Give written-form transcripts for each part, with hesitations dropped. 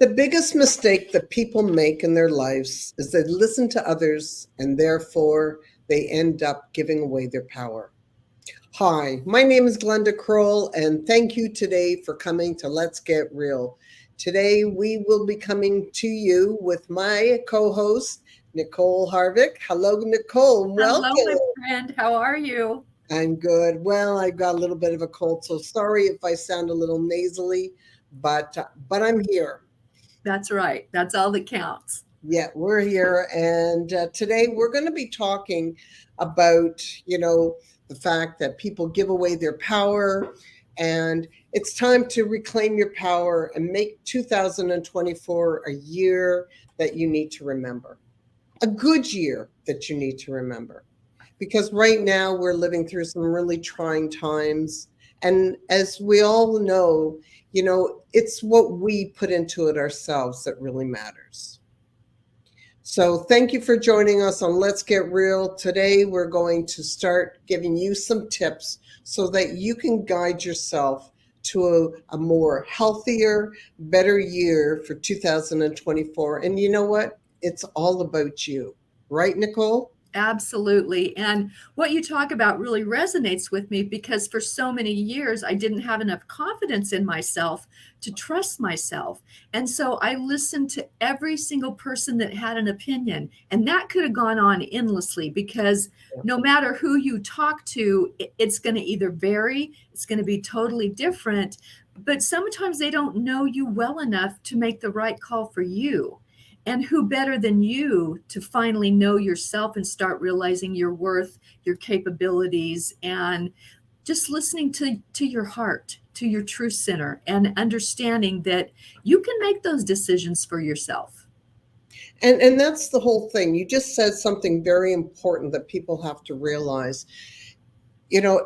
The biggest mistake that people make in their lives is they listen to others and therefore they end up giving away their power. Hi, my name is Glenda Kroll, and thank you today for coming to Let's Get Real. Today we will be coming to you with my co-host, Nicole Harvick. Hello, Nicole. Hello, my Welcome. friend. How are you? I'm good. Well, I got a little bit of a cold, so sorry if I sound a little nasally, but I'm here. That's right. That's all that counts. Yeah, we're here. And today we're going to be talking about, the fact that people give away their power. And it's time to reclaim your power and make 2024 a year that you need to remember, a good year that you need to remember. Because right now we're living through some really trying times. And as we all know, it's what we put into it ourselves that really matters. So, thank you for joining us on Let's Get Real. Today, we're going to start giving you some tips so that you can guide yourself to a more healthier, better year for 2024. And you know what? It's all about you, right, Nicole? Absolutely. And what you talk about really resonates with me because for so many years, I didn't have enough confidence in myself to trust myself. And so I listened to every single person that had an opinion. And that could have gone on endlessly because no matter who you talk to, it's going to either vary, it's going to be totally different. But sometimes they don't know you well enough to make the right call for you. And who better than you to finally know yourself and start realizing your worth, your capabilities, and just listening to your heart, to your true center, and understanding that you can make those decisions for yourself. And that's the whole thing. You just said something very important that people have to realize.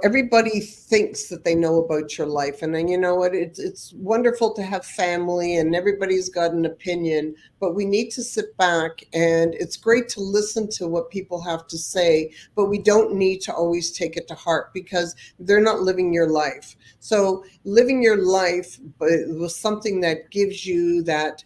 Everybody thinks that they know about your life, and then you know what, it's wonderful to have family and everybody's got an opinion, but we need to sit back, and it's great to listen to what people have to say, but we don't need to always take it to heart because they're not living your life. So living your life was something that gives you that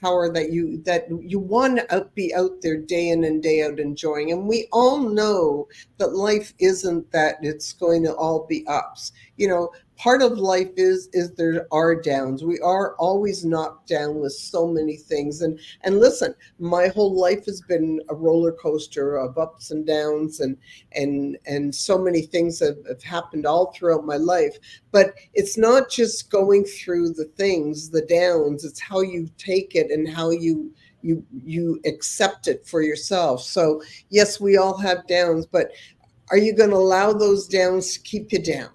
power that you want to be out there day in and day out enjoying. And we all know that life isn't that it's going to all be ups. Part of life is there are downs. We are always knocked down with so many things. And listen, my whole life has been a roller coaster of ups and downs, and so many things have happened all throughout my life. But it's not just going through the things, the downs, it's how you take it and how you accept it for yourself. So yes, we all have downs, but are you going to allow those downs to keep you down?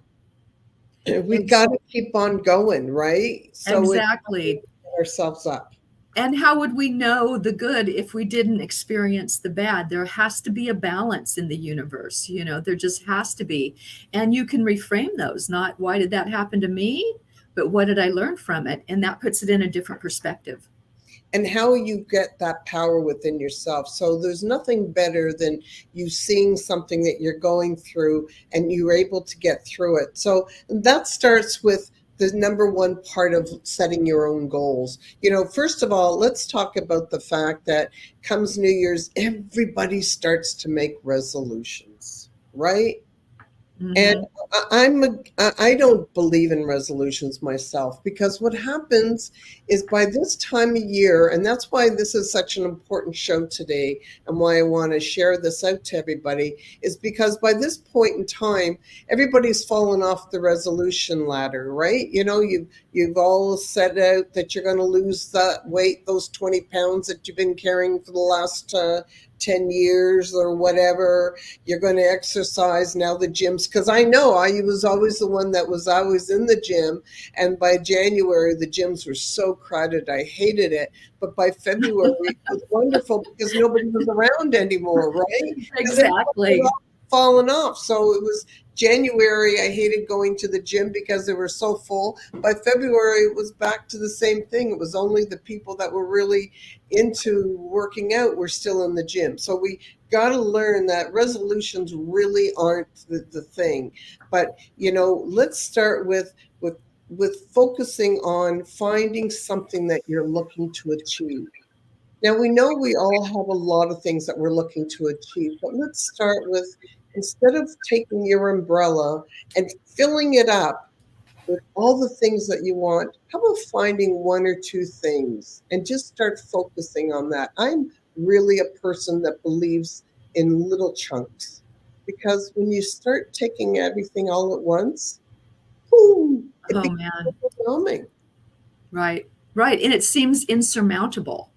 We Ex- got to keep on going, right? So it's exactly. get ourselves up. And how would we know the good if we didn't experience the bad? There has to be a balance in the universe. There just has to be. And you can reframe those, not why did that happen to me, but what did I learn from it? And that puts it in a different perspective. And how you get that power within yourself. So there's nothing better than you seeing something that you're going through and you're able to get through it. So that starts with the number one part of setting your own goals. First of all, let's talk about the fact that comes New Year's, everybody starts to make resolutions, right? And Hmm. I don't believe in resolutions myself, because what happens is by this time of year, and that's why this is such an important show today, and why I want to share this out to everybody, is because by this point in time, everybody's fallen off the resolution ladder, right? You've all set out that you're going to lose that weight, those 20 pounds that you've been carrying for the last 10 years or whatever. You're going to exercise now. The gyms, because I know I was always the one that was always in the gym, and by January the gyms were so crowded I hated it, but by February it was wonderful because nobody was around anymore, right? Because everybody Exactly. was fallen off. So it was January, I hated going to the gym because they were so full. By February, it was back to the same thing. It was only the people that were really into working out were still in the gym. So we got to learn that resolutions really aren't the thing. But let's start with with focusing on finding something that you're looking to achieve. Now, we know we all have a lot of things that we're looking to achieve, but let's start with, instead of taking your umbrella and filling it up with all the things that you want, how about finding one or two things and just start focusing on that? I'm really a person that believes in little chunks, because when you start taking everything all at once, boom, it Oh becomes man. overwhelming. Right. Right. And it seems insurmountable.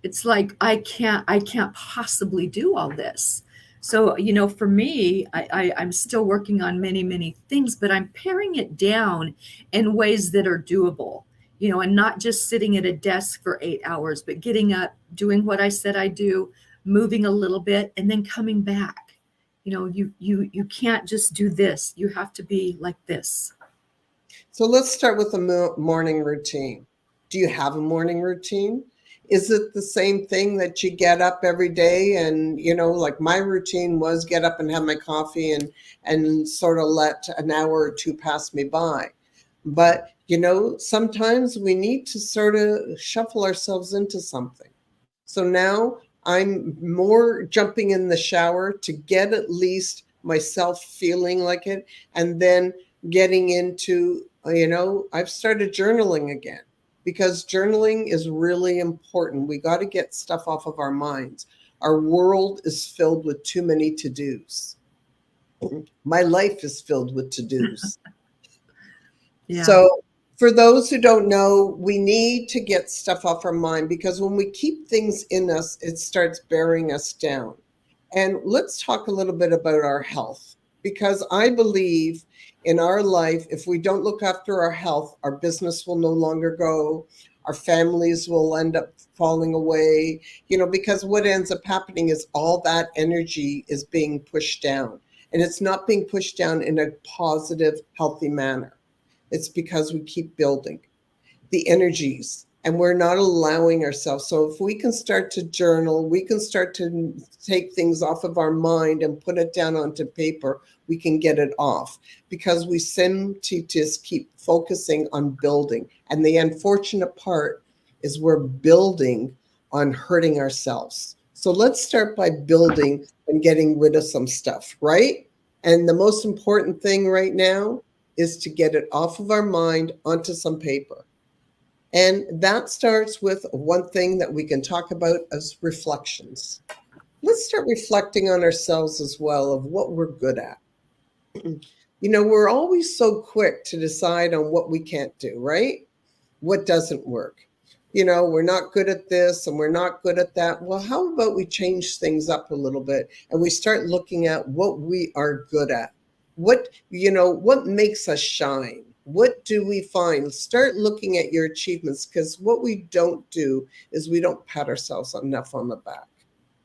It's like I can't possibly do all this. So, for me, I'm still working on many things, but I'm paring it down in ways that are doable, and not just sitting at a desk for 8 hours, but getting up, doing what I said I do, moving a little bit, and then coming back. You can't just do this. You have to be like this. So let's start with a morning routine. Do you have a morning routine? Is it the same thing that you get up every day and, like my routine was get up and have my coffee and sort of let an hour or two pass me by. But, sometimes we need to sort of shuffle ourselves into something. So now I'm more jumping in the shower to get at least myself feeling like it, and then getting into, I've started journaling again, because journaling is really important. We got to get stuff off of our minds. Our world is filled with too many to-dos. My life is filled with to-dos. Yeah. So, for those who don't know, we need to get stuff off our mind, because when we keep things in us, it starts bearing us down. And let's talk a little bit about our health, because I believe in our life, if we don't look after our health, our business will no longer go, our families will end up falling away, because what ends up happening is all that energy is being pushed down, and it's not being pushed down in a positive, healthy manner. It's because we keep building the energies and we're not allowing ourselves. So if we can start to journal, we can start to take things off of our mind and put it down onto paper, we can get it off, because we seem to just keep focusing on building. And the unfortunate part is we're building on hurting ourselves. So let's start by building and getting rid of some stuff, right? And the most important thing right now is to get it off of our mind onto some paper. And that starts with one thing that we can talk about as reflections. Let's start reflecting on ourselves as well, of what we're good at. We're always so quick to decide on what we can't do, right? What doesn't work. We're not good at this and we're not good at that. Well, how about we change things up a little bit and we start looking at what we are good at? What makes us shine? What do we find? Start looking at your achievements, because what we don't do is we don't pat ourselves enough on the back.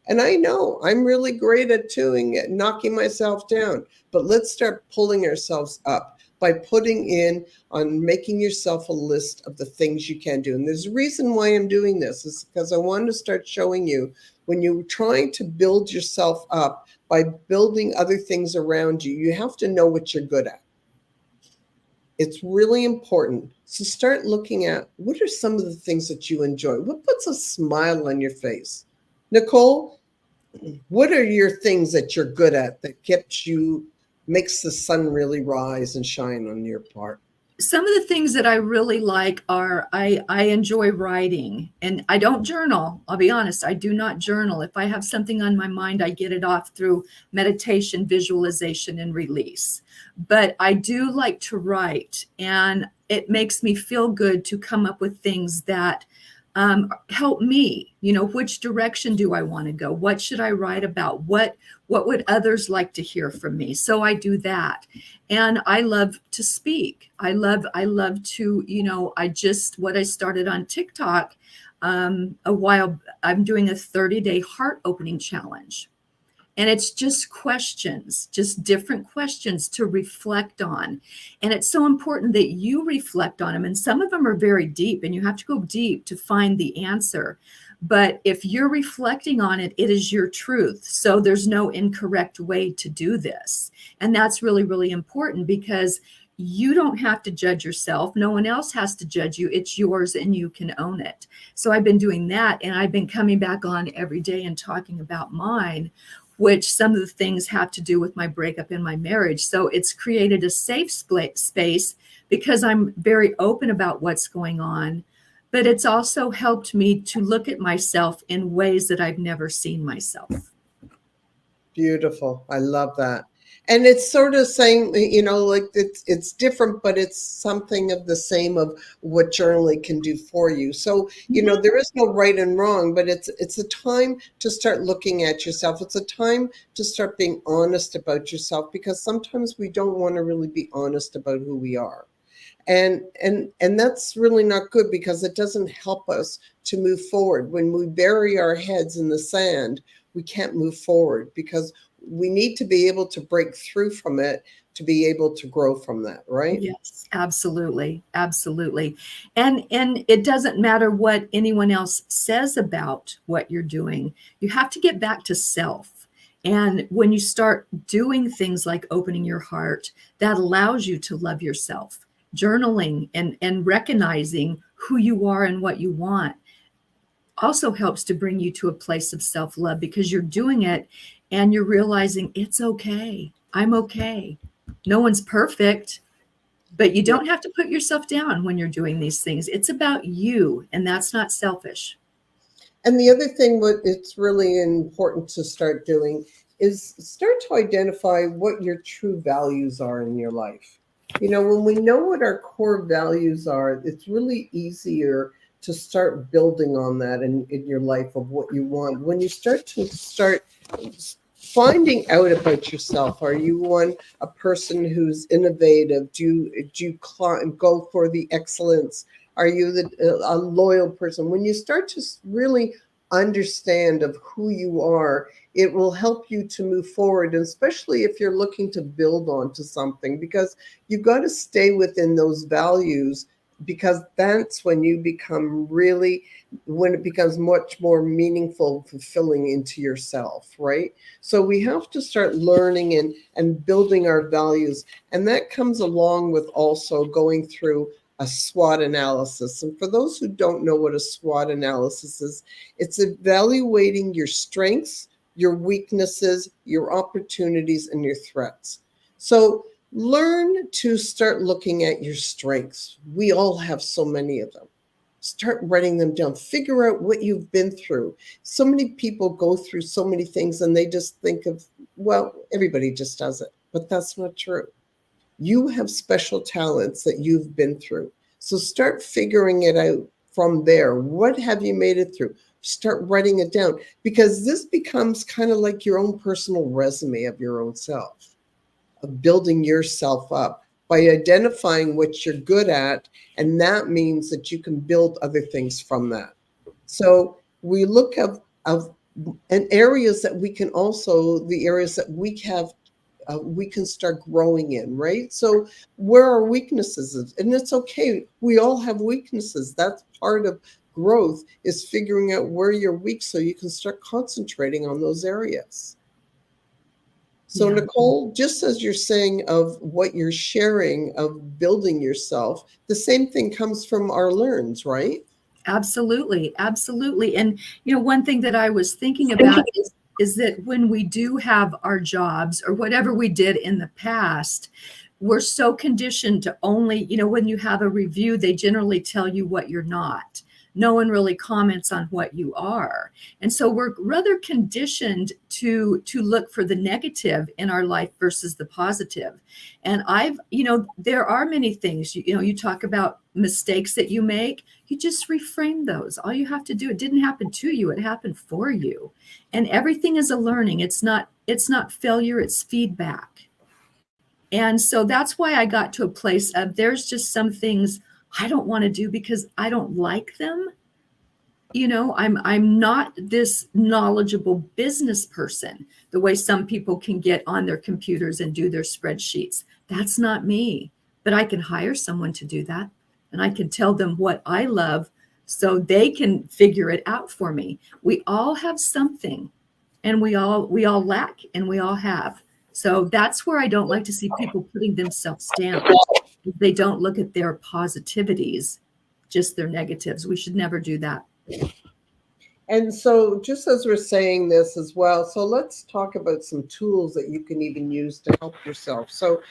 And I know I'm really great at doing it, knocking myself down, but let's start pulling ourselves up by putting in on making yourself a list of the things you can do. And there's a reason why I'm doing this, is because I want to start showing you, when you're trying to build yourself up by building other things around you, you have to know what you're good at. It's really important. So start looking at, what are some of the things that you enjoy? What puts a smile on your face? Nicole, what are your things that you're good at that makes the sun really rise and shine on your part? Some of the things that I really like are, I enjoy writing, and I don't journal. I'll be honest, I do not journal. If I have something on my mind, I get it off through meditation, visualization, and release. But I do like to write, and it makes me feel good to come up with things that help me. Which direction do I want to go? What should I write about? What would others like to hear from me? So I do that. And I love to speak. I love to, what I started on TikTok a while, I'm doing a 30-day heart opening challenge. And it's just questions, just different questions to reflect on. And it's so important that you reflect on them. And some of them are very deep, and you have to go deep to find the answer. But if you're reflecting on it, it is your truth. So there's no incorrect way to do this. And that's really, really important, because you don't have to judge yourself. No one else has to judge you. It's yours and you can own it. So I've been doing that, and I've been coming back on every day and talking about mine, which some of the things have to do with my breakup in my marriage. So it's created a safe space because I'm very open about what's going on. But it's also helped me to look at myself in ways that I've never seen myself. Beautiful. I love that. And it's sort of saying, like it's different, but it's something of the same of what journaling can do for you. So, there is no right and wrong, but it's a time to start looking at yourself. It's a time to start being honest about yourself, because sometimes we don't want to really be honest about who we are. And that's really not good, because it doesn't help us to move forward. When we bury our heads in the sand, we can't move forward, because we need to be able to break through from it to be able to grow from that, right? Yes, absolutely. Absolutely. And it doesn't matter what anyone else says about what you're doing. You have to get back to self. And when you start doing things like opening your heart, that allows you to love yourself. Journaling and recognizing who you are and what you want also helps to bring you to a place of self-love, because you're doing it and you're realizing it's okay. I'm okay. No one's perfect, but you don't have to put yourself down when you're doing these things. It's about you, and that's not selfish. And the other thing, what it's really important to start doing is start to identify what your true values are in your life. When we know what our core values are, it's really easier to start building on that in your life of what you want. When you start finding out about yourself, are you a person who's innovative? Do you go for the excellence? Are you a loyal person? When you start to really understand of who you are, it will help you to move forward, and especially if you're looking to build onto something, because you've got to stay within those values, because that's when you become really, when it becomes much more meaningful, fulfilling into yourself, right? So we have to start learning and building our values. And that comes along with also going through a SWOT analysis. And for those who don't know what a SWOT analysis is, it's evaluating your strengths, your weaknesses, your opportunities, and your threats. So learn to start looking at your strengths. We all have so many of them. Start writing them down. Figure out what you've been through. So many people go through so many things and they just think of, well, everybody just does it. But that's not true. You have special talents that you've been through. So start figuring it out from there. What have you made it through? Start writing it down, because this becomes kind of like your own personal resume of your own self, of building yourself up by identifying what you're good at. And that means that you can build other things from that. So we look of and areas that we can also, the areas that we can start growing in, right? So where are weaknesses? And it's okay. We all have weaknesses. That's part of growth, is figuring out where you're weak so you can start concentrating on those areas. So, Yeah. Nicole, just as you're saying of what you're sharing of building yourself, the same thing comes from our learns, right? Absolutely, absolutely. And one thing that I was thinking about is that when we do have our jobs or whatever we did in the past, we're so conditioned to only, when you have a review, they generally tell you what you're not. No one really comments on what you are. And so we're rather conditioned to look for the negative in our life versus the positive. And there are many things, you talk about mistakes that you make, you just reframe those. All you have to do, it didn't happen to you, it happened for you. And everything is a learning. It's not failure, it's feedback. And so that's why I got to a place of, there's just some things I don't want to do because I don't like them. I'm not this knowledgeable business person, the way some people can get on their computers and do their spreadsheets. That's not me, but I can hire someone to do that, and I can tell them what I love so they can figure it out for me. We all have something, and we all lack, and we all have. So that's where I don't like to see people putting themselves down. They don't look at their positivities, just their negatives. We should never do that. And so, just as we're saying this as well, so let's talk about some tools that you can even use to help yourself. So,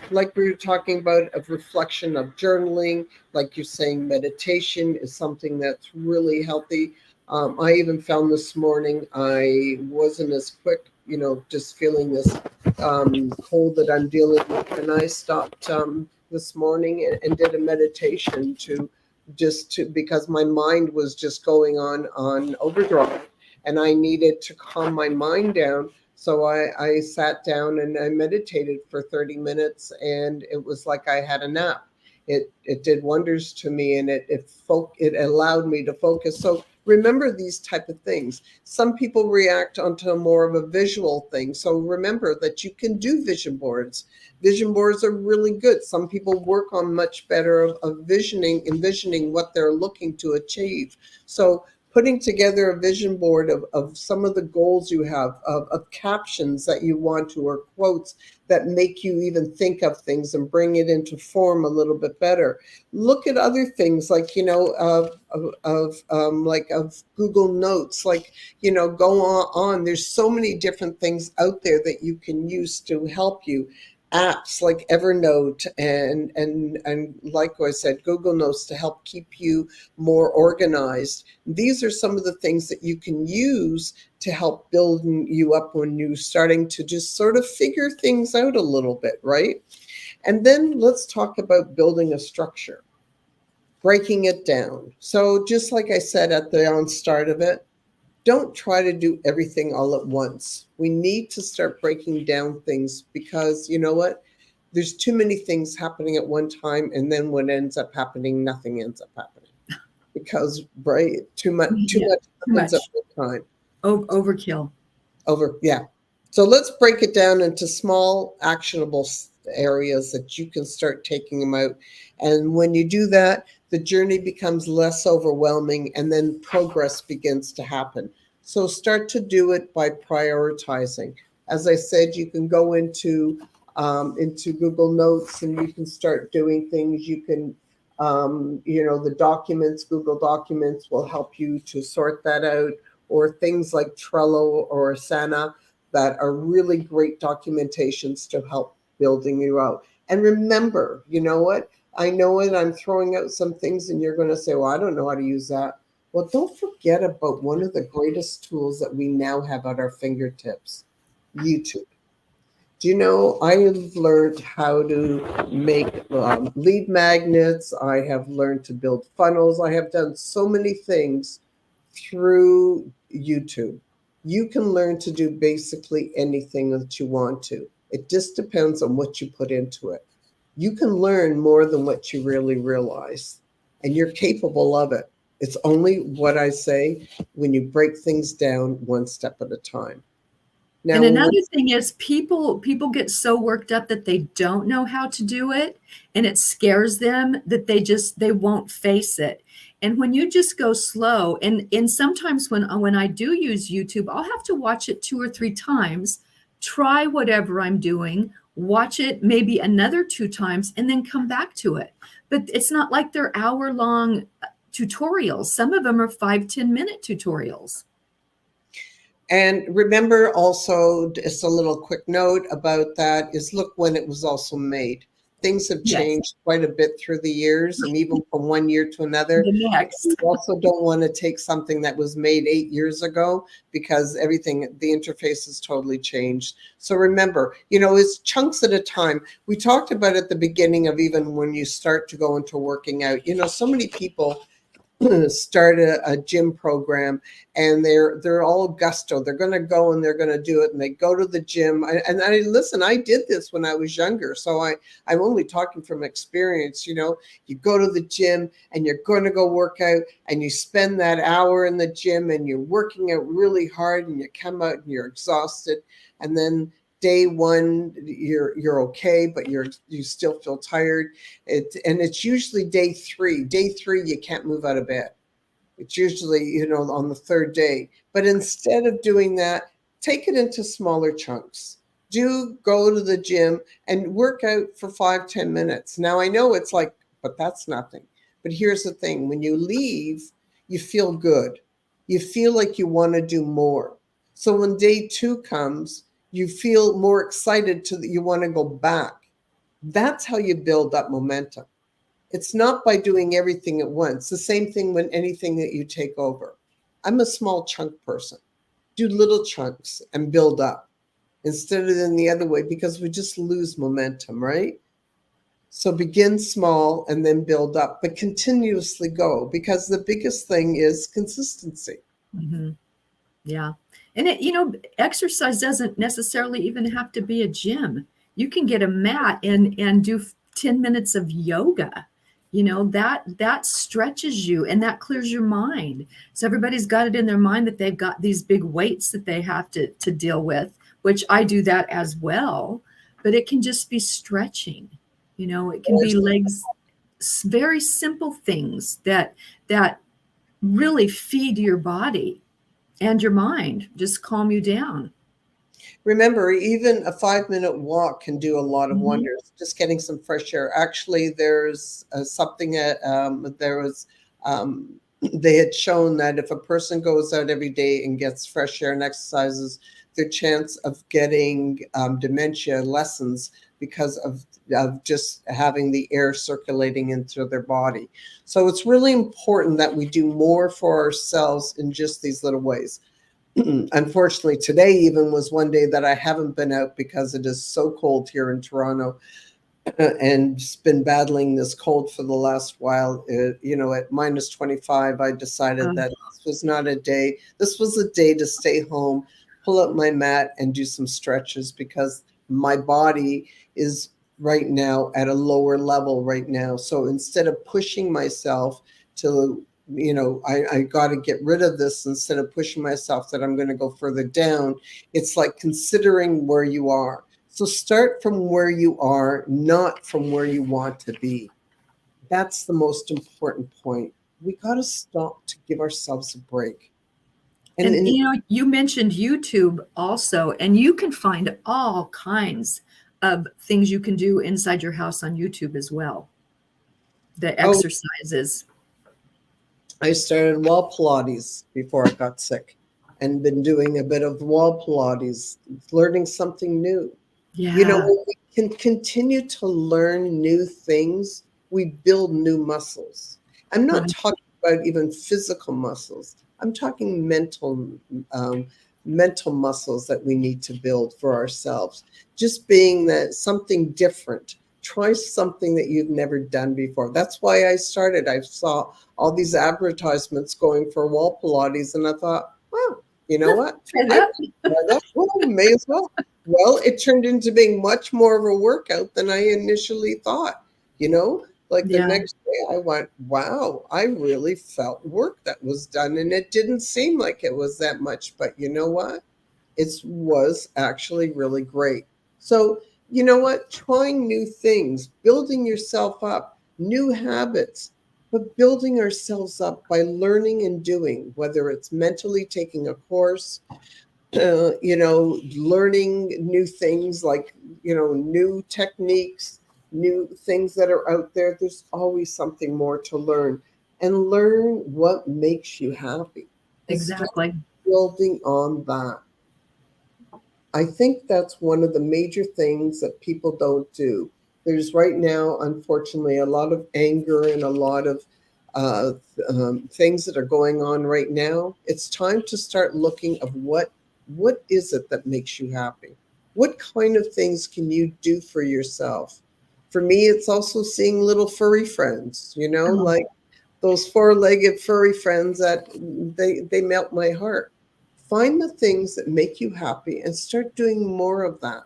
like we were talking about, of reflection, of journaling, like you're saying, meditation is something that's really healthy. I even found this morning I wasn't as quick, just feeling this cold that I'm dealing with, and I stopped this morning and did a meditation because my mind was just going on overdrive, and I needed to calm my mind down. So I sat down and I meditated for 30 minutes, and it was like I had a nap. It did wonders to me, and it allowed me to focus. So remember these type of things. Some people react onto more of a visual thing. So remember that you can do vision boards. Vision boards are really good. Some people work on much better of envisioning what they're looking to achieve. So putting together a vision board of some of the goals you have, of captions that you want to, or quotes that make you even think of things and bring it into form a little bit better. Look at other things like, of Google Notes, go on. There's so many different things out there that you can use to help you. Apps like Evernote and like I said, Google Notes, to help keep you more organized. These are some of the things that you can use to help build you up when you're starting to just sort of figure things out a little bit, right? And then let's talk about building a structure, breaking it down. So just like I said at the onstart of it, don't try to do everything all at once. We need to start breaking down things, because you know what? There's too many things happening at one time, and then what ends up happening, nothing ends up happening. Because, right, too much Yeah, too happens at much. one time. Overkill. Yeah. So let's break it down into small, actionable areas that you can start taking them out. And when you do that, the journey becomes less overwhelming, and then progress begins to happen. So start to do it by prioritizing. As I said, you can go into Google Notes, and you can start doing things. You can, the documents, Google Documents will help you to sort that out, or things like Trello or Asana that are really great documentations to help building you out. And remember, you know what? I know it. I'm throwing out some things, and you're going to say, well, I don't know how to use that. Well, don't forget about one of the greatest tools that we now have at our fingertips, YouTube. Do you know, I have learned how to make lead magnets. I have learned to build funnels. I have done so many things through YouTube. You can learn to do basically anything that you want to. It just depends on what you put into it. You can learn more than what you really realize, and you're capable of it. It's only what I say, when you break things down one step at a time. And Now, another thing is people get so worked up that they don't know how to do it, and it scares them that they won't face it. And when you just go slow, and sometimes when I do use YouTube, I'll have to watch it 2 or 3 times, try whatever I'm doing, watch it maybe another 2 times, and then come back to it. But it's not like they're hour-long tutorials. Some of them are 5-10 minute tutorials. and remember also, just a little quick note about that is, look when it was also made. Things have Yes, changed quite a bit through the years, and even from one year to another. the You next. also don't want to take something that was made 8 years ago, because the interface has totally changed. So remember, it's chunks at a time. We talked about at the beginning of, even when you start to go into working out, so many people start a gym program, and they're all gusto. They're going to go and they're going to do it, and they go to the gym. Listen, I did this when I was younger, so I'm only talking from experience. You go to the gym and you're going to go work out, and you spend that hour in the gym and you're working out really hard, and you come out and you're exhausted, and then day one you're okay, but you still feel tired. It's usually day three. Day three, you can't move out of bed. It's usually, on the third day. But instead of doing that, take it into smaller chunks. Do go to the gym and work out for 5-10 minutes. Now I know it's like, but that's nothing. But here's the thing: when you leave, you feel good. You feel like you want to do more. So when day 2 comes, you feel more excited to that you want to go back. That's how you build up momentum. It's not by doing everything at once. The same thing when anything that you take over. I'm a small chunk person. Do little chunks and build up instead of in the other way, because we just lose momentum, right? So begin small and then build up, but continuously go, because the biggest thing is consistency. Mhm. Yeah. And exercise doesn't necessarily even have to be a gym. You can get a mat and do 10 minutes of yoga. That stretches you and that clears your mind. So everybody's got it in their mind that they've got these big weights that they have to deal with, which I do that as well. But it can just be stretching. It can be legs, very simple things that really feed your body and your mind, just calm you down. Remember, even a 5-minute walk can do a lot of Mhm. wonders. Just getting some fresh air. Actually, there's something that there was. They had shown that if a person goes out every day and gets fresh air and exercises, their chance of getting dementia lessens because of just having the air circulating into their body. So it's really important that we do more for ourselves in just these little ways. Unfortunately, today even was one day that I haven't been out because it is so cold here in Toronto, and just been battling this cold for the last while. At minus 25, I decided Uh, that this was not a day. This was a day to stay home, pull up my mat, and do some stretches, because my body is right now at a lower level right now. So instead of pushing myself to, I got to get rid of this, instead of pushing myself that I'm going to go further down, it's like considering where you are. So start from where you are, not from where you want to be. That's the most important point. We got to stop to give ourselves a break. And, and and you mentioned YouTube also, and you can find all kinds of things you can do inside your house on YouTube as well. The oh, exercises. I started wall Pilates before I got sick, and been doing a bit of wall Pilates, learning something new. Yeah. When we can continue to learn new things, we build new muscles. I'm not Right. talking about even physical muscles. I'm talking um, mental muscles that we need to build for ourselves. Just being that something different. Try something that you've never done before. That's why I started. I saw all these advertisements going for wall Pilates, and I thought, wow, you know what? Try I that. well, may as well. Well, it turned into being much more of a workout than I initially thought. You know, like the Yeah. next day I went, wow, I really felt work that was done. And it didn't seem like it was that much. But you know what? It was actually really great. So, you know what? Trying new things, building yourself up, new habits, but building ourselves up by learning and doing, whether it's mentally taking a course, learning new things, like, new techniques, new things that are out there. There's always something more to learn, and learn what makes you happy and start Exactly. building on that. I think that's one of the major things that people don't do. There's right now, unfortunately, a lot of anger and a lot of uh, things that are going on right now. It's time to start looking of what is it that makes you happy? What kind of things can you do for yourself? For me, it's also seeing little furry friends, Oh, like those four-legged furry friends that they melt my heart. Find the things that make you happy and start doing more of that.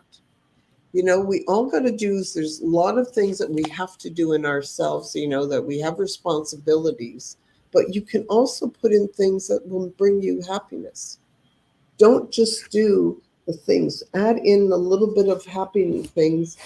We all got to do is, there's a lot of things that we have to do in ourselves, that we have responsibilities, but you can also put in things that will bring you happiness. Don't just do the things, add in a little bit of happy things,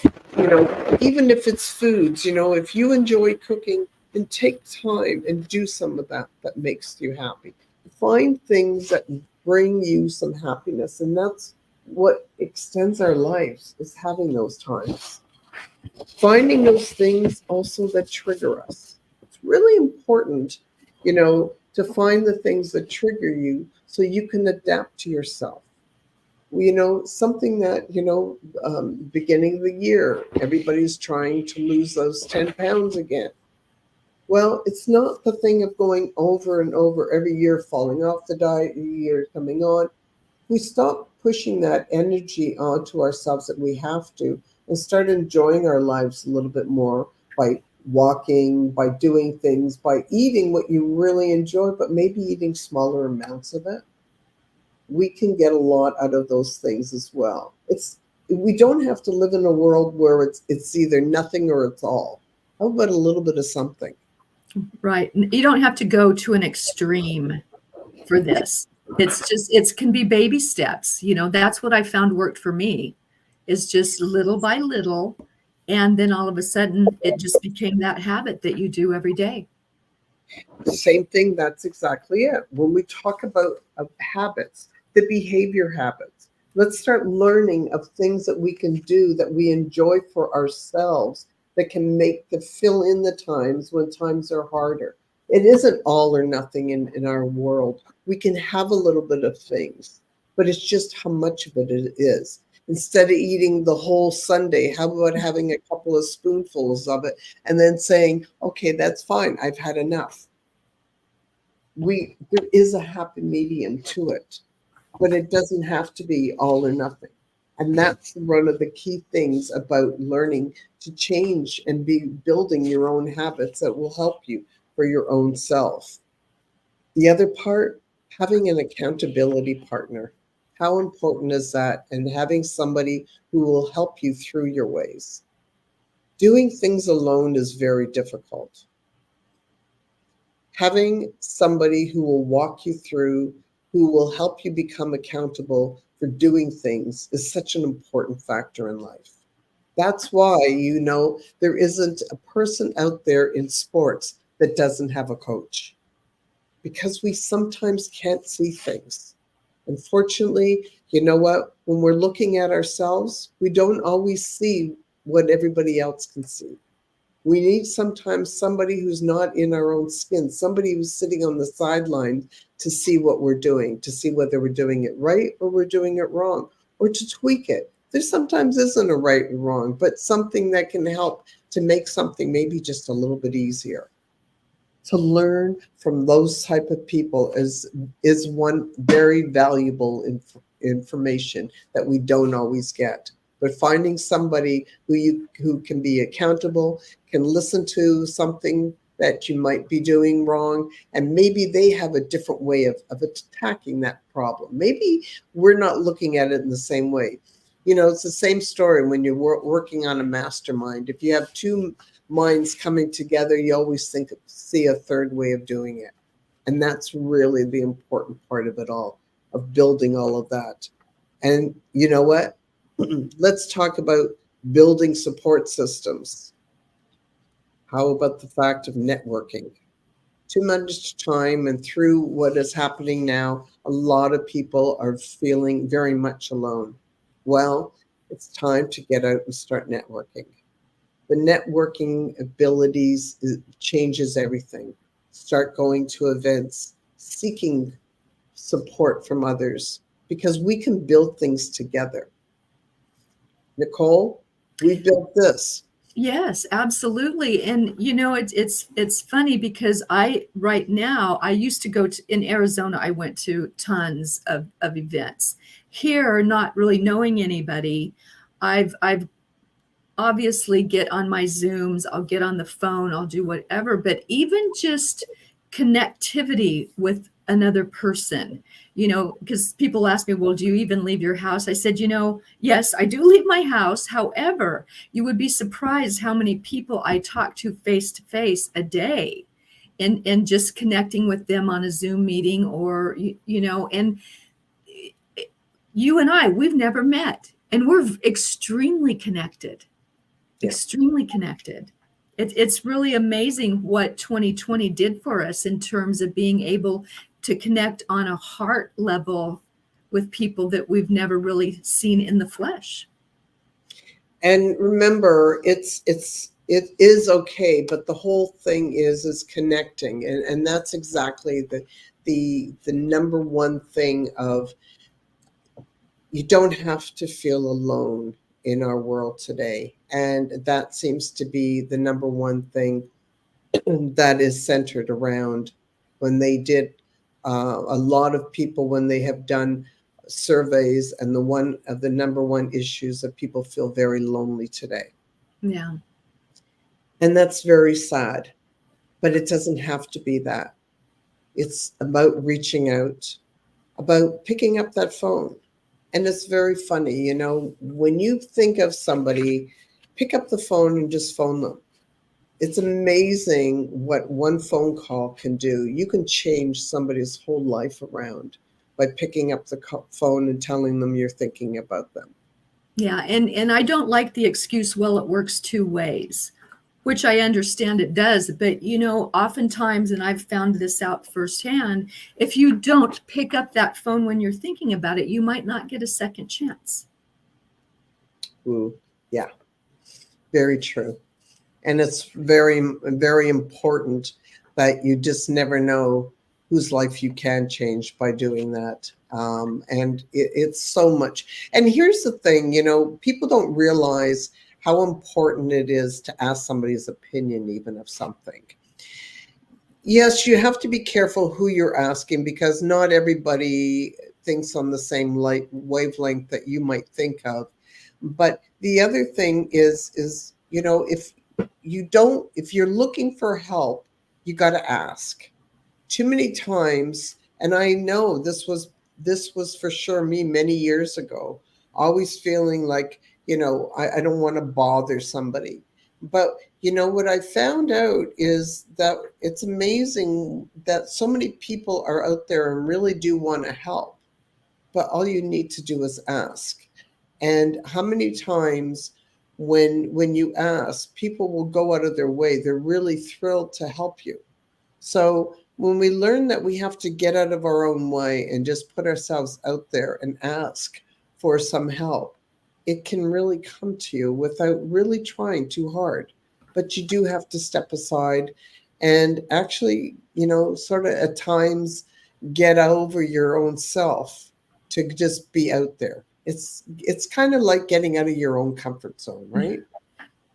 even if it's foods. If you enjoy cooking, then take time and do some of that makes you happy. Find things that bring you some happiness, and that's what extends our lives is having those times. Finding those things also that trigger us. It's really important, to find the things that trigger you so you can adapt to yourself. Something that, beginning of the year, everybody's trying to lose those 10 pounds again. Well, it's not the thing of going over and over every year, falling off the diet, a year coming on. We stop pushing that energy onto ourselves that we have to and start enjoying our lives a little bit more by walking, by doing things, by eating what you really enjoy, but maybe eating smaller amounts of it. We can get a lot out of those things as well. We don't have to live in a world where it's either nothing or it's all. How about a little bit of something? Right. You don't have to go to an extreme for this. It can be baby steps. That's what I found worked for me, is just little by little. And then all of a sudden it just became that habit that you do every day. Same thing, that's exactly it. When we talk about habits, the behavior habits, let's start learning of things that we can do that we enjoy for ourselves that can fill in the times when times are harder. It isn't all or nothing in our world. We can have a little bit of things, but it's just how much of it is. Instead of eating the whole Sunday, how about having a couple of spoonfuls of it and then saying, okay, that's fine, I've had enough. There is a happy medium to it, but it doesn't have to be all or nothing. And that's one of the key things about learning to change and be building your own habits that will help you for your own self. The other part, having an accountability partner. How important is that? And having somebody who will help you through your ways. Doing things alone is very difficult. Having somebody who will walk you through, who will help you become accountable for doing things is such an important factor in life. That's why, there isn't a person out there in sports that doesn't have a coach, because we sometimes can't see things. Unfortunately, you know what? When we're looking at ourselves, we don't always see what everybody else can see. We need sometimes somebody who's not in our own skin, somebody who's sitting on the sideline to see what we're doing, to see whether we're doing it right or we're doing it wrong, or to tweak it. There sometimes isn't a right and wrong, but something that can help to make something maybe just a little bit easier. To learn from those type of people is one very valuable information that we don't always get. But finding somebody who can be accountable, can listen to something that you might be doing wrong, and maybe they have a different way of attacking that problem. Maybe we're not looking at it in the same way. It's the same story when you're working on a mastermind. If you have two minds coming together, you always see a third way of doing it. And that's really the important part of it all, of building all of that. And you know what? Let's talk about building support systems. How about the fact of networking? Too much time, and through what is happening now, a lot of people are feeling very much alone. Well, it's time to get out and start networking. The networking abilities changes everything. Start going to events, seeking support from others, because we can build things together. Nicole, we built this. Yes, absolutely. And it's funny because right now I used to go in Arizona, I went to tons of events. Here, not really knowing anybody, I've obviously get on my Zooms, I'll get on the phone, I'll do whatever, but even just connectivity with another person, because people ask me, well, do you even leave your house? I said, yes, I do leave my house. However, you would be surprised how many people I talk to face a day, and just connecting with them on a Zoom meeting, or, and you and we've never met, and we're extremely connected. Yeah. Extremely connected. It's really amazing what 2020 did for us in terms of being able to connect on a heart level with people that we've never really seen in the flesh. And remember, it is okay, but the whole thing is connecting, and that's exactly the number one thing of, you don't have to feel alone in our world today. And that seems to be the number one thing that is centered around when they did a lot of people, when they have done surveys, and the one of the number one issues that people feel very lonely today. Yeah. And that's very sad, but it doesn't have to be that. It's about reaching out, about picking up that phone. And it's very funny, when you think of somebody, pick up the phone and just phone them. It's amazing what one phone call can do. You can change somebody's whole life around by picking up the phone and telling them you're thinking about them. Yeah. And I don't like the excuse, well, it works two ways, which I understand it does. But, oftentimes, and I've found this out firsthand, if you don't pick up that phone when you're thinking about it, you might not get a second chance. Ooh, yeah, very true. And it's very, very important that you just never know whose life you can change by doing that. And it's so much. And here's the thing, people don't realize how important it is to ask somebody's opinion, even of something. Yes, you have to be careful who you're asking, because not everybody thinks on the same wavelength that you might think of. But the other thing is, if you're looking for help, you got to ask. Too many times, and I know this was for sure me many years ago, always feeling like, I don't want to bother somebody. But what I found out is that it's amazing that so many people are out there and really do want to help, but all you need to do is ask. And how many times when you ask, people will go out of their way. They're really thrilled to help you. So when we learn that we have to get out of our own way and just put ourselves out there and ask for some help, it can really come to you without really trying too hard. But you do have to step aside and actually, sort of at times get over your own self to just be out there. It's kind of like getting out of your own comfort zone, right?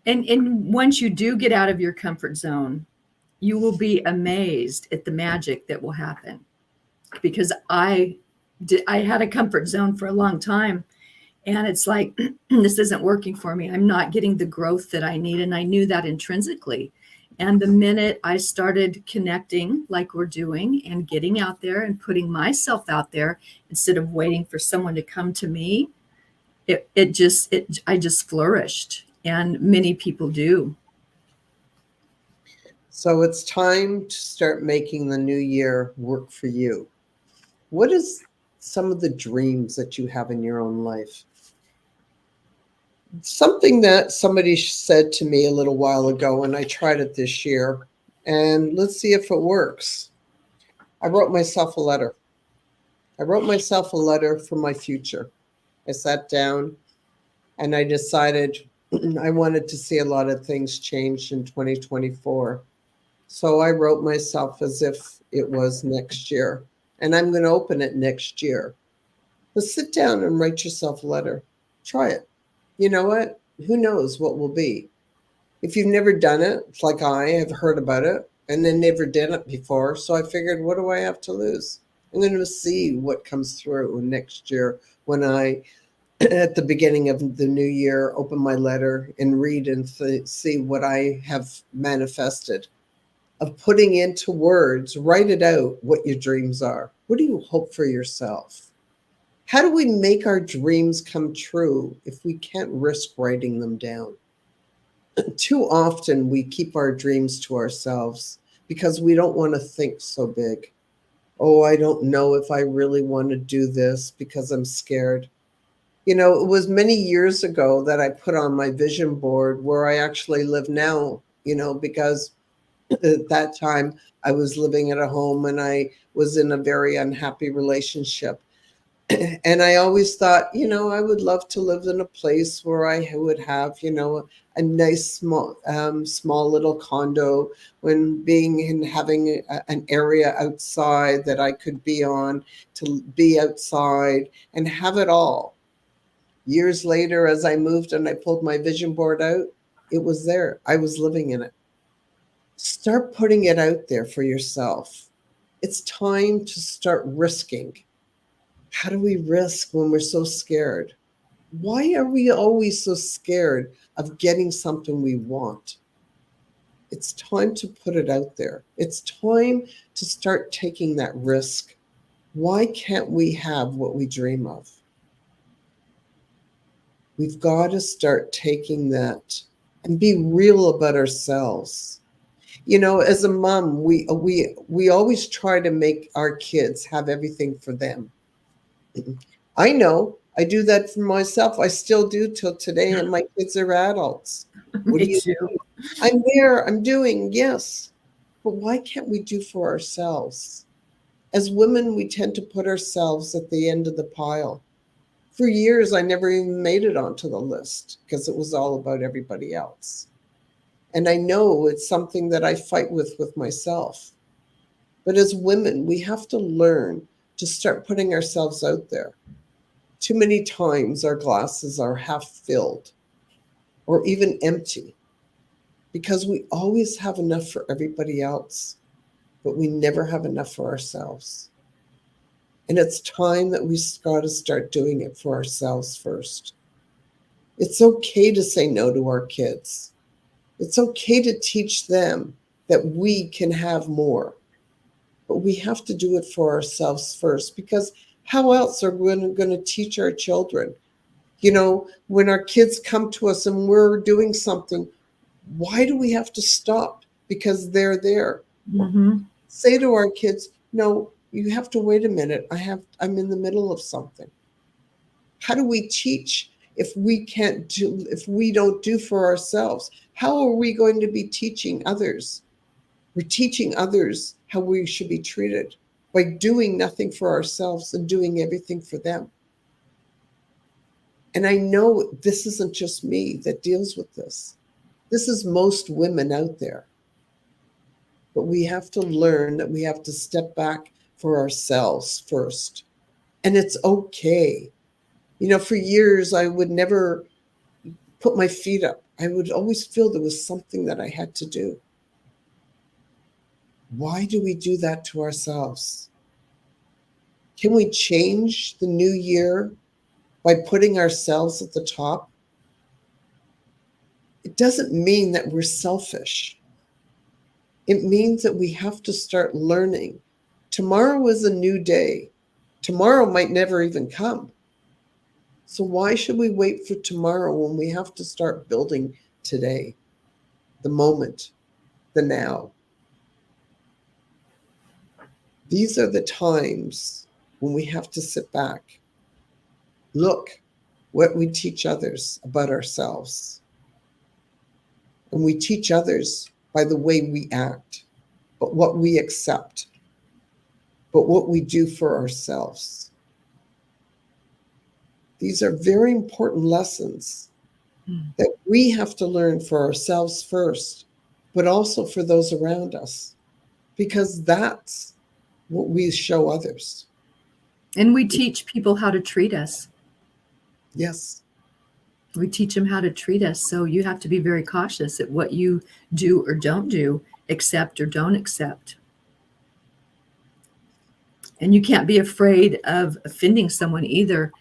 And once you do get out of your comfort zone, you will be amazed at the magic that will happen. Because I had a comfort zone for a long time, and it's like, this isn't working for me. I'm not getting the growth that I need. And I knew that intrinsically. And the minute I started connecting like we're doing and getting out there and putting myself out there instead of waiting for someone to come to me, I just flourished. And many people do. So it's time to start making the new year work for you. What is some of the dreams that you have in your own life? Something that somebody said to me a little while ago, and I tried it this year, and let's see if it works. I wrote myself a letter. I wrote myself a letter for my future. I sat down and I decided I wanted to see a lot of things change in 2024. So I wrote myself as if it was next year, and I'm going to open it next year. But sit down and write yourself a letter. Try it. You know what? Who knows what will be? If you've never done it, it's like I have heard about it and then never did it before. So I figured, what do I have to lose? I'm going to see what comes through next year when I, at the beginning of the new year, open my letter and read and see what I have manifested. Of putting into words, write it out what your dreams are. What do you hope for yourself? How do we make our dreams come true if we can't risk writing them down? Too often we keep our dreams to ourselves because we don't want to think so big. Oh, I don't know if I really want to do this because I'm scared. It was many years ago that I put on my vision board where I actually live now, because at that time I was living at a home and I was in a very unhappy relationship. And I always thought, I would love to live in a place where I would have, a nice small little condo, when being in having an area outside that I could be on, to be outside and have it all. Years later, as I moved and I pulled my vision board out, it was there. I was living in it. Start putting it out there for yourself. It's time to start risking. How do we risk when we're so scared? Why are we always so scared of getting something we want? It's time to put it out there. It's time to start taking that risk. Why can't we have what we dream of? We've got to start taking that and be real about ourselves. As a mom, we always try to make our kids have everything for them. I know I do that for myself. I still do till today, and my kids are adults. What do Me you too. do? I'm there, I'm doing, yes. But why can't we do for ourselves? As women, we tend to put ourselves at the end of the pile. For years, I never even made it onto the list because it was all about everybody else. And I know it's something that I fight with myself. But as women, we have to learn to start putting ourselves out there. Too many times our glasses are half filled or even empty because we always have enough for everybody else, but we never have enough for ourselves. And it's time that we got to start doing it for ourselves first. It's okay to say no to our kids. It's okay to teach them that we can have more, but we have to do it for ourselves first, because how else are we going to teach our children? When our kids come to us and we're doing something, why do we have to stop because they're there? Hmm. Say to our kids, no, you have to wait a minute. I'm in the middle of something. How do we teach if we don't do for ourselves? How are we going to be teaching others? We're teaching others how we should be treated by doing nothing for ourselves and doing everything for them. And I know this isn't just me that deals with this. This is most women out there. But we have to learn that we have to step back for ourselves first. And it's okay. For years, I would never put my feet up. I would always feel there was something that I had to do. Why do we do that to ourselves? Can we change the new year by putting ourselves at the top? It doesn't mean that we're selfish. It means that we have to start learning. Tomorrow is a new day. Tomorrow might never even come. So why should we wait for tomorrow when we have to start building today, the moment, the now? These are the times when we have to sit back, look what we teach others about ourselves. And we teach others by the way we act, but what we accept, but what we do for ourselves. These are very important lessons that we have to learn for ourselves first, but also for those around us, because that's what we show others. And we teach people how to treat us. Yes. We teach them how to treat us. So you have to be very cautious at what you do or don't do, accept or don't accept. And you can't be afraid of offending someone either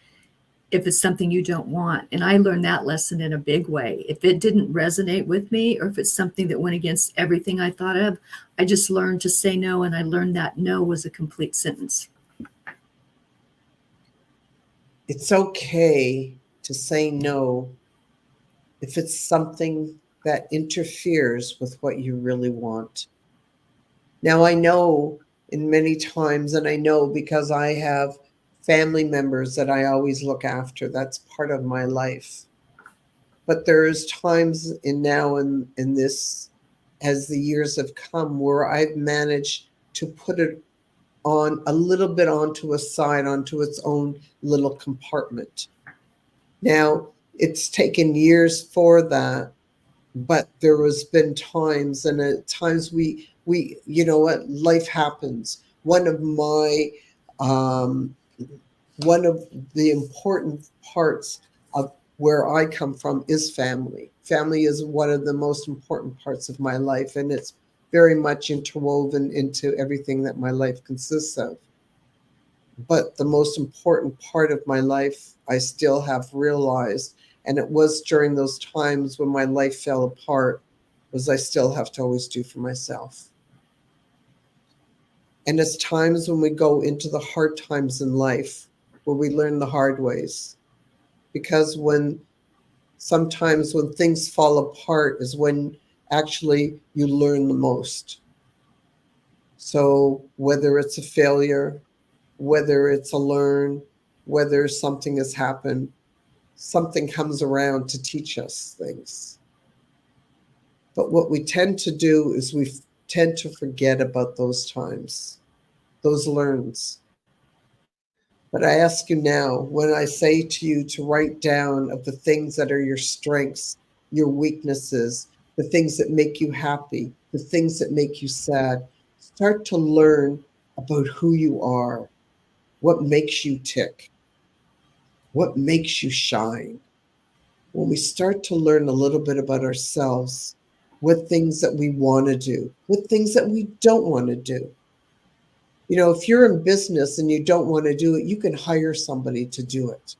if it's something you don't want. And I learned that lesson in a big way. If it didn't resonate with me, or if it's something that went against everything I thought of, I just learned to say no. And I learned that no was a complete sentence. It's okay to say no if it's something that interferes with what you really want. Now, I know in many times, and I know because I have family members that I always look after, that's part of my life. But there's times in this, as the years have come, where I've managed to put it on a little bit onto a side, onto its own little compartment. Now, it's taken years for that, but there has been times, and at times we you know what, life happens. Um, one of the important parts of where I come from is family. Family is one of the most important parts of my life, and it's very much interwoven into everything that my life consists of. But the most important part of my life, I still have realized, and it was during those times when my life fell apart, was I still have to always do for myself. And it's times when we go into the hard times in life where we learn the hard ways. Because sometimes when things fall apart is when actually you learn the most. So whether it's a failure, whether it's a learn, whether something has happened, something comes around to teach us things. But what we tend to do is we tend to forget about those times, those learns. But I ask you now, when I say to you to write down of the things that are your strengths, your weaknesses, the things that make you happy, the things that make you sad, start to learn about who you are, what makes you tick, what makes you shine. When we start to learn a little bit about ourselves, what things that we want to do, what things that we don't want to do. You know, if you're in business and you don't want to do it, you can hire somebody to do it.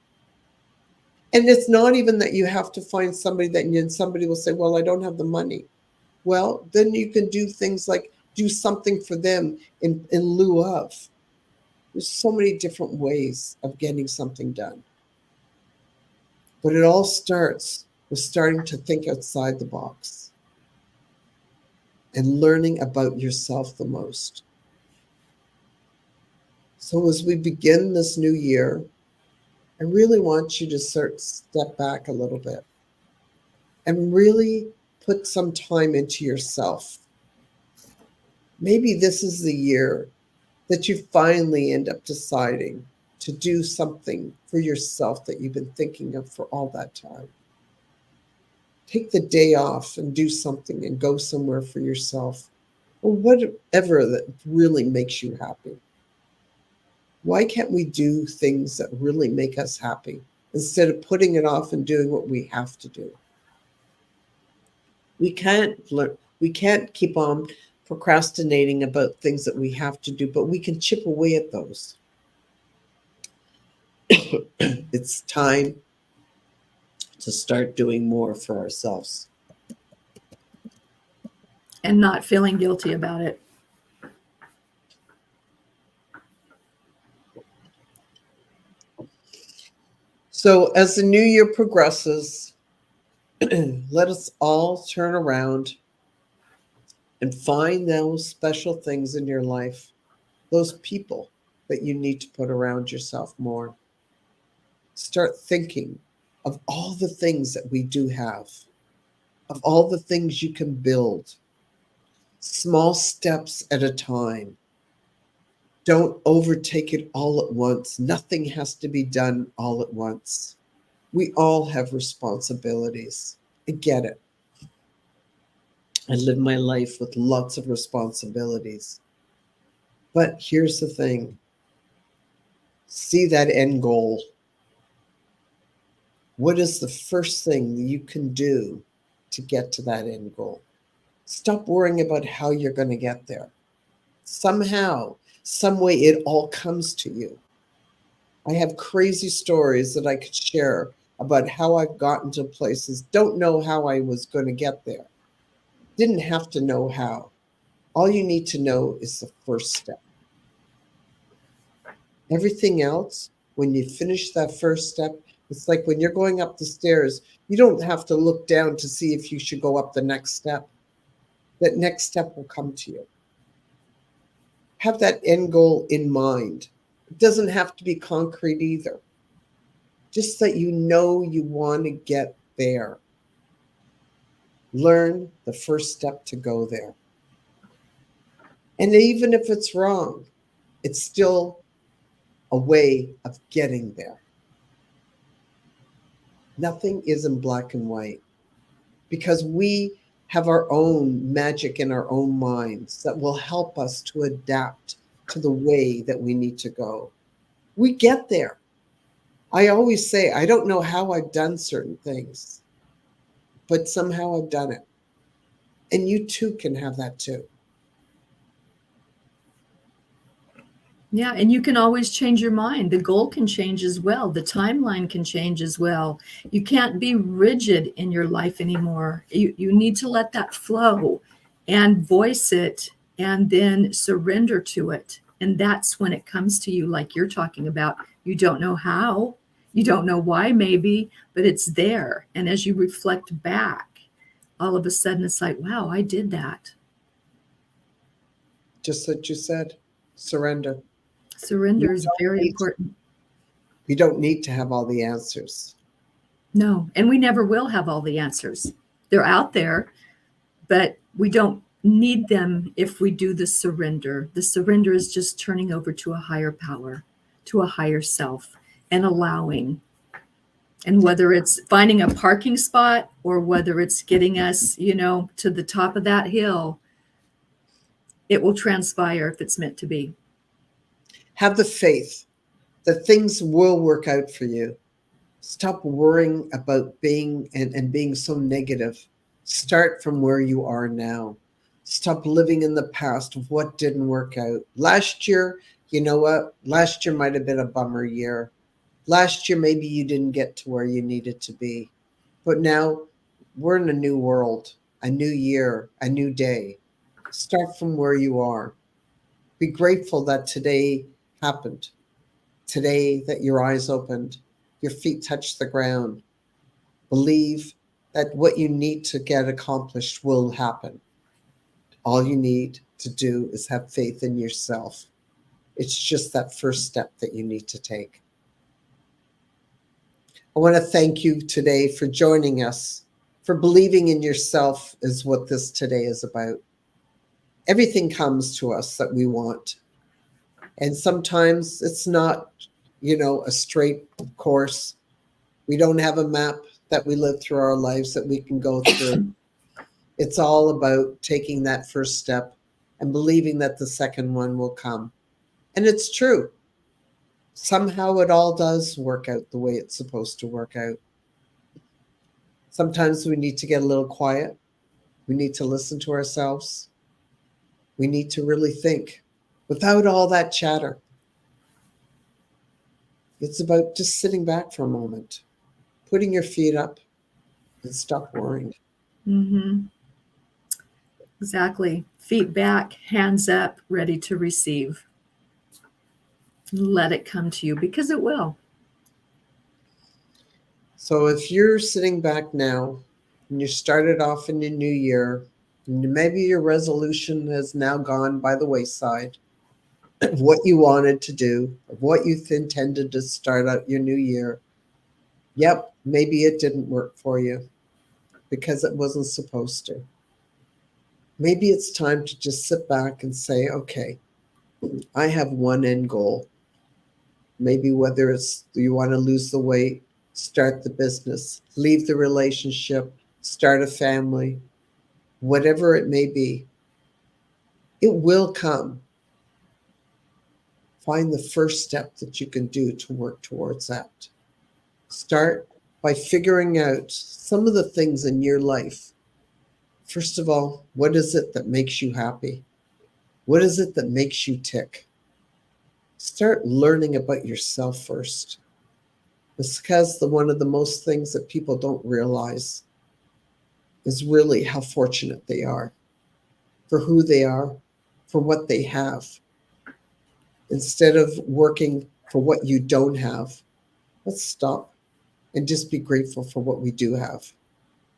And it's not even that you have to find somebody somebody will say, well, I don't have the money. Well, then you can do things like do something for them in lieu of. There's so many different ways of getting something done. But it all starts with starting to think outside the box and learning about yourself the most. So as we begin this new year, I really want you to step back a little bit and really put some time into yourself. Maybe this is the year that you finally end up deciding to do something for yourself that you've been thinking of for all that time. Take the day off and do something and go somewhere for yourself, or whatever that really makes you happy. Why can't we do things that really make us happy instead of putting it off and doing what we have to do? We can't keep on procrastinating about things that we have to do, but we can chip away at those. It's time to start doing more for ourselves. And not feeling guilty about it. So as the new year progresses, let us all turn around and find those special things in your life, those people that you need to put around yourself more. Start thinking of all the things that we do have, of all the things you can build, small steps at a time. Don't overtake it all at once. Nothing has to be done all at once. We all have responsibilities. I get it. I live my life with lots of responsibilities. But here's the thing. See that end goal. What is the first thing that you can do to get to that end goal? Stop worrying about how you're going to get there. Somehow, some way, it all comes to you. I have crazy stories that I could share about how I've gotten to places, don't know how I was going to get there. Didn't have to know how. All you need to know is the first step. Everything else, when you finish that first step, it's like when you're going up the stairs, you don't have to look down to see if you should go up the next step. That next step will come to you. Have that end goal in mind. It doesn't have to be concrete either. Just that you know you want to get there. Learn the first step to go there. And even if it's wrong, It's still a way of getting there. Nothing is in black and white because we have our own magic in our own minds that will help us to adapt to the way that we need to go. We get there. I always say, I don't know how I've done certain things, but somehow I've done it. And you too can have that too. Yeah, and you can always change your mind. The goal can change as well. The timeline can change as well. You can't be rigid in your life anymore. You need to let that flow and voice it and then surrender to it. And that's when it comes to you, like you're talking about. You don't know how, you don't know why, maybe, but it's there. And as you reflect back, all of a sudden it's like, wow, I did that. Just what you said, surrender. You Surrender is don't very need, important. you don't need to have all the answers. No, and we never will have all the answers. They're out there, but we don't need them if we do the surrender. The surrender is just turning over to a higher power, to a higher self, and allowing. And whether it's finding a parking spot or whether it's getting us, to the top of that hill, it will transpire if it's meant to be. Have the faith that things will work out for you. Stop worrying about being so negative. Start from where you are now. Stop living in the past of what didn't work out. Last year, you know what? Last year might have been a bummer year. Last year, maybe you didn't get to where you needed to be. But now we're in a new world, a new year, a new day. Start from where you are. Be grateful that today happened. Today that your eyes opened, your feet touched the ground. Believe that what you need to get accomplished will happen. All you need to do is have faith in yourself. It's just that first step that you need to take. I want to thank you today for joining us, for believing in yourself is what this today is about. Everything comes to us that we want. And sometimes it's not, a straight course. We don't have a map that we live through our lives that we can go through. It's all about taking that first step and believing that the second one will come. And it's true. Somehow it all does work out the way it's supposed to work out. Sometimes we need to get a little quiet. We need to listen to ourselves. We need to really think without all that chatter. It's about just sitting back for a moment, putting your feet up, and stop worrying. Mm-hmm. Exactly. Feet back, hands up, ready to receive. Let it come to you because it will. So if you're sitting back now and you started off in the new year, and maybe your resolution has now gone by the wayside of what you wanted to do, of what you intended to start out your new year. Yep, maybe it didn't work for you because it wasn't supposed to. Maybe it's time to just sit back and say, okay, I have one end goal. Maybe whether it's you want to lose the weight, start the business, leave the relationship, start a family, whatever it may be, it will come. Find the first step that you can do to work towards that. Start by figuring out some of the things in your life. First of all, what is it that makes you happy? What is it that makes you tick? Start learning about yourself first. It's because one of the most things that people don't realize is really how fortunate they are for who they are, for what they have. Instead of working for what you don't have, let's stop and just be grateful for what we do have,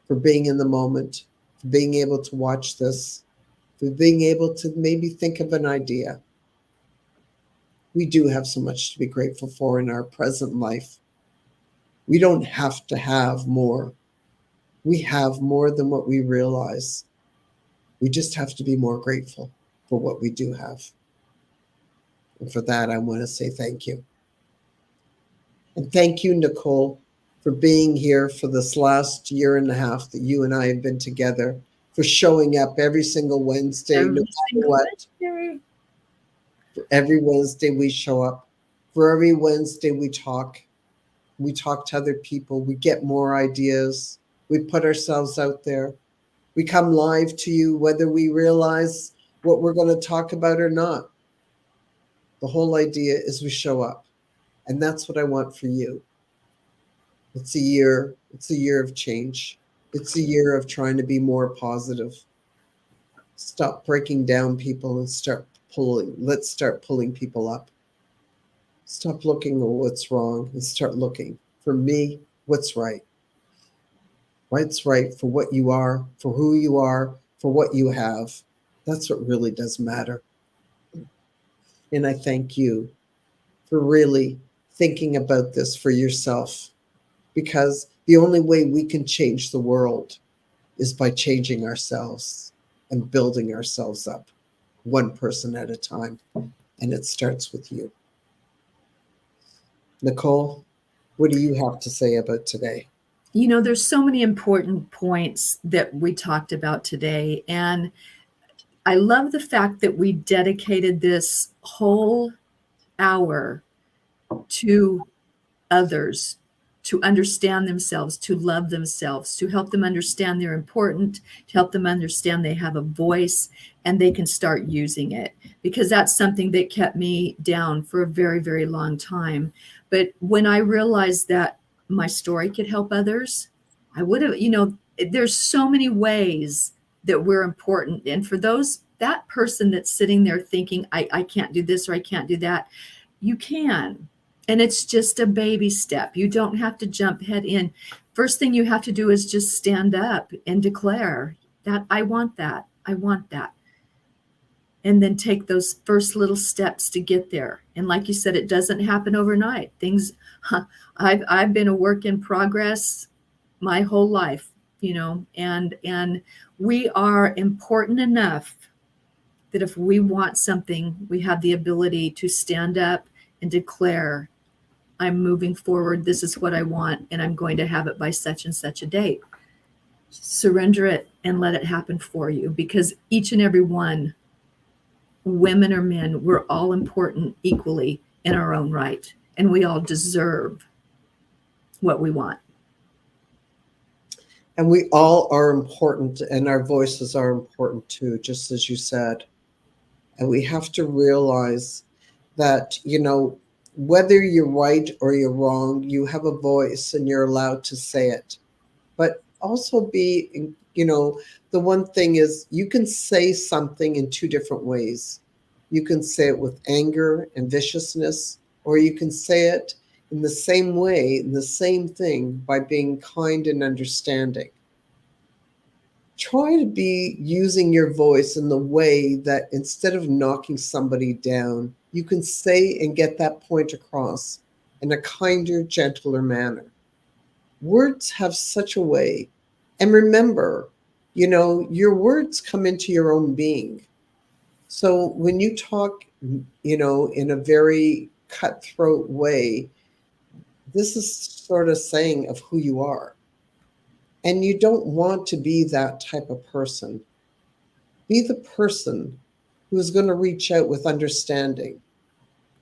for being in the moment, for being able to watch this, for being able to maybe think of an idea. We do have so much to be grateful for in our present life. We don't have to have more. We have more than what we realize. We just have to be more grateful for what we do have. And for that, I want to say thank you. And thank you, Nicole, for being here for this last year and a half that you and I have been together, for showing up every single Wednesday, no Every matter single what. Wednesday. For every Wednesday we show up. For every Wednesday we talk. We talk to other people. We get more ideas. We put ourselves out there. We come live to you, whether we realize what we're going to talk about or not. The whole idea is we show up. And that's what I want for you. It's a year. It's a year of change. It's a year of trying to be more positive. Stop breaking down people and start pulling. Let's start pulling people up. Stop looking at what's wrong and start looking for me, what's right. What's right for what you are, for who you are, for what you have. That's what really does matter. And I thank you for really thinking about this for yourself, because the only way we can change the world is by changing ourselves and building ourselves up one person at a time. And it starts with you. Nicole, what do you have to say about today? You know, there's so many important points that we talked about today. And I love the fact that we dedicated this whole hour to others, to understand themselves, to love themselves, to help them understand they're important, to help them understand they have a voice and they can start using it. Because that's something that kept me down for a very, very long time. But when I realized that my story could help others, I would have, there's so many ways that we're important. And for that person that's sitting there thinking, I can't do this or I can't do that, you can. And it's just a baby step. You don't have to jump head in. First thing you have to do is just stand up and declare that I want that. I want that. And then take those first little steps to get there. And like you said, it doesn't happen overnight. I've been a work in progress my whole life, and we are important enough that if we want something, we have the ability to stand up and declare, I'm moving forward. This is what I want, and I'm going to have it by such and such a date. Surrender it and let it happen for you, because each and every one, women or men, we're all important equally in our own right, and we all deserve what we want. And we all are important, and our voices are important too, just as you said. And we have to realize that, whether you're right or you're wrong, you have a voice and you're allowed to say it. But also the one thing is you can say something in two different ways. You can say it with anger and viciousness, or you can say it in the same way, in the same thing, by being kind and understanding. Try to be using your voice in the way that instead of knocking somebody down, you can say and get that point across in a kinder, gentler manner. Words have such a way. And remember, your words come into your own being. So when you talk, in a very cutthroat way, this is sort of saying of who you are. And you don't want to be that type of person. Be the person who is going to reach out with understanding.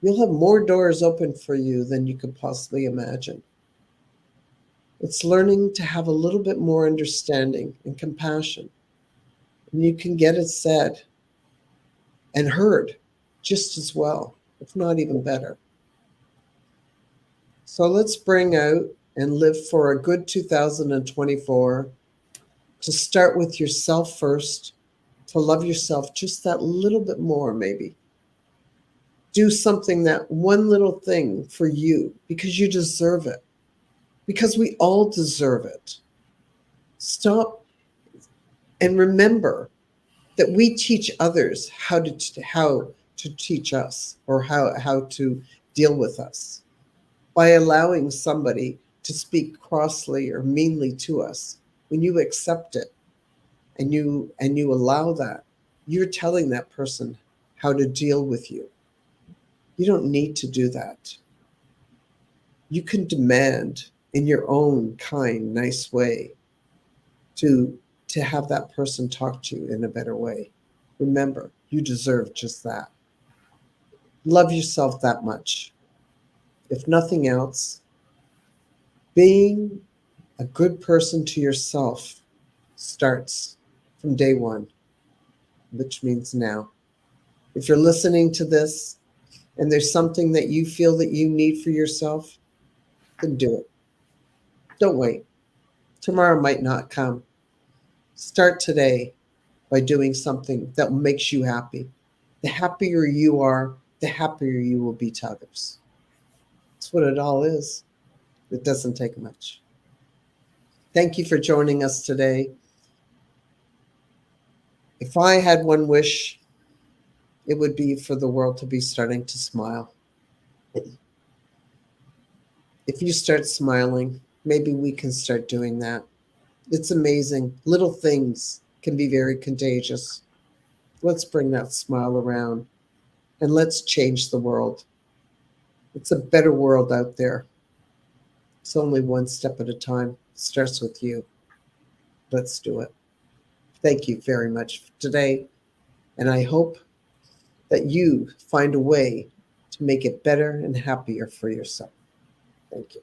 You'll have more doors open for you than you could possibly imagine. It's learning to have a little bit more understanding and compassion. And you can get it said and heard just as well, if not even better. So let's bring out and live for a good 2024, to start with yourself first, to love yourself just that little bit more, maybe. Do something, that one little thing for you, because you deserve it, because we all deserve it. Stop and remember that we teach others how to teach us, or how to deal with us, by allowing somebody to speak crossly or meanly to us. When you accept it and you allow that, you're telling that person how to deal with you. You don't need to do that. You can demand in your own kind, nice way to have that person talk to you in a better way. Remember, you deserve just that. Love yourself that much. If nothing else, being a good person to yourself starts from day one, which means now. If you're listening to this and there's something that you feel that you need for yourself, then do it. Don't wait. Tomorrow might not come. Start today by doing something that makes you happy. The happier you are, the happier you will be to others. That's what it all is. It doesn't take much. Thank you for joining us today. If I had one wish, it would be for the world to be starting to smile. If you start smiling, maybe we can start doing that. It's amazing. Little things can be very contagious. Let's bring that smile around and let's change the world. It's a better world out there. It's only one step at a time. It starts with you. Let's do it. Thank you very much for today. And I hope that you find a way to make it better and happier for yourself. Thank you.